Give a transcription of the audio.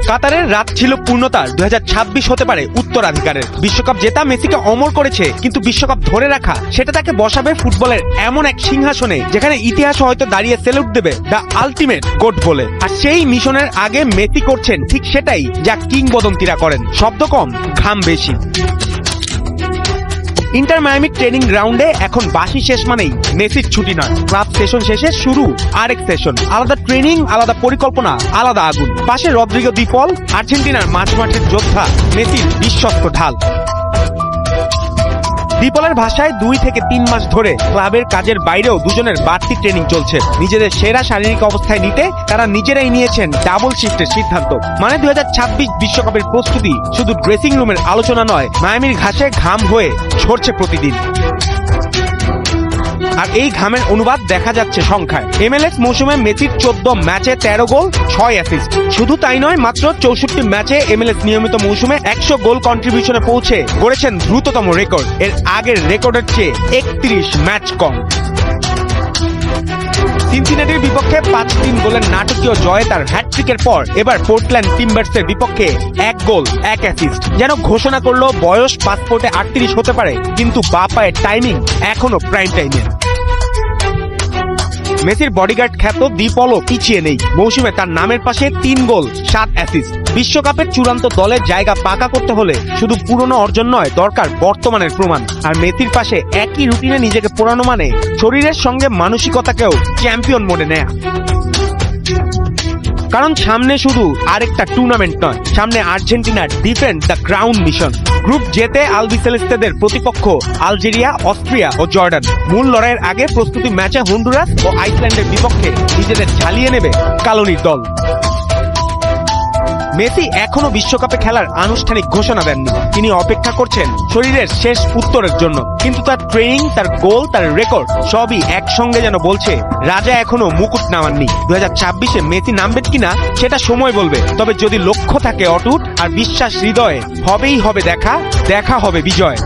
কাতারের রাত ছিল পূর্ণতার। 2026 হতে পারে উত্তরাধিকারের। বিশ্বকাপ জেতা মেসিকে অমর করেছে, কিন্তু বিশ্বকাপ ধরে রাখা সেটা তাকে বসাবে ফুটবলের এমন এক সিংহাসনে যেখানে ইতিহাস হয়তো দাঁড়িয়ে সেলুট দেবে দ্য আলটিমেট গোট বলে। আর সেই মিশনের আগে মেসি করছেন ঠিক সেটাই যা কিংবদন্তিরা করেন, শব্দ কম, ঘাম বেশি। ইন্টার মায়ামি ট্রেনিং গ্রাউন্ডে এখন বাসি শেষ মানেই মেসির ছুটি নয়, ক্লাব সেশন শেষে শুরু আরেক সেশন। আলাদা ট্রেনিং, আলাদা পরিকল্পনা, আলাদা আগুন। পাশে রদ্রিগো দি পল, আর্জেন্টিনার মাঠের যোদ্ধা, মেসির বিশ্বস্ত ঢাল। ডিপলের ভাষায় 2 থেকে 3 মাস ধরে ক্লাবের কাজের বাইরেও দুজনের বাড়তি ট্রেনিং চলছে। নিজেদের সেরা শারীরিক অবস্থায় নিতে তারা নিজেরাই নিয়েছেন ডাবল শিফটের সিদ্ধান্ত। মানে 2026 বিশ্বকাপের প্রস্তুতি শুধু ড্রেসিং রুমের আলোচনা নয়, মায়ামির ঘাসে ঘাম হয়ে ঝরছে প্রতিদিন। আর এই ঘামের অনুবাদ দেখা যাচ্ছে সংখ্যায়। MLS মৌসুমে মেসির 14 ম্যাচে 13 গোল, 6 অ্যাসিস্ট। শুধু তাই নয়, মাত্র 64 ম্যাচে MLS নিয়মিত মৌসুমে 100 গোল কন্ট্রিবিউশনে পৌঁছে গড়েছেন দ্রুততম রেকর্ড। এর আগের রেকর্ডের চেয়ে 31 ম্যাচ কম। সিনসিনাটির বিপক্ষে 5-3 গোলের নাটকীয় জয়ে তার হ্যাটট্রিকের পর এবার পোর্টল্যান্ড টিম্বার্সের বিপক্ষে 1 গোল, 1 অ্যাসিস্ট। যেন ঘোষণা করলো বয়স পাসপোর্টে 38 হতে পারে, কিন্তু বাঁ পায়ের টাইমিং এখনো প্রাইম টাইমে। মেসির বডিগার্ড খ্যাত দি পলও পিছিয়ে নেই। মৌসুমে তার নামের পাশে 3 গোল, 7 অ্যাসিস্ট। বিশ্বকাপের চূড়ান্ত দলের জায়গা পাকা করতে হলে শুধু পুরনো অর্জন নয়, দরকার বর্তমানের প্রমাণ। আর মেসির পাশে একই রুটিনে নিজেকে পোড়ানো মানে শরীরের সঙ্গে মানসিকতাকেও চ্যাম্পিয়ন মোডে নেয়া। কারণ সামনে শুধু আরেকটা টুর্নামেন্ট নয়, সামনে আর্জেন্টিনার defend the crown mission. Group জেতে আলবিসেলেস্তেদের প্রতিপক্ষ আলজেরিয়া, অস্ট্রিয়া ও জর্ডান। মূল লড়াইয়ের আগে প্রস্তুতি ম্যাচে হন্ডুরাস ও আইসল্যান্ডের বিপক্ষে নিজেদের ঝালিয়ে নেবে কালোনির দল। মেসি এখনো বিশ্বকাপে খেলার আনুষ্ঠানিক ঘোষণা দেননি। তিনি অপেক্ষা করছেন শরীরের শেষ উত্তরের জন্য। কিন্তু তার ট্রেনিং, তার গোল, তার রেকর্ড সবই একসঙ্গে যেন বলছে রাজা এখনো মুকুট নামাননি। 2026-এ মেসি নামবেন কিনা সেটা সময় বলবে। তবে যদি লক্ষ্য থাকে অটুট আর বিশ্বাস হৃদয়ে, হবেই হবে দেখা হবে বিজয়।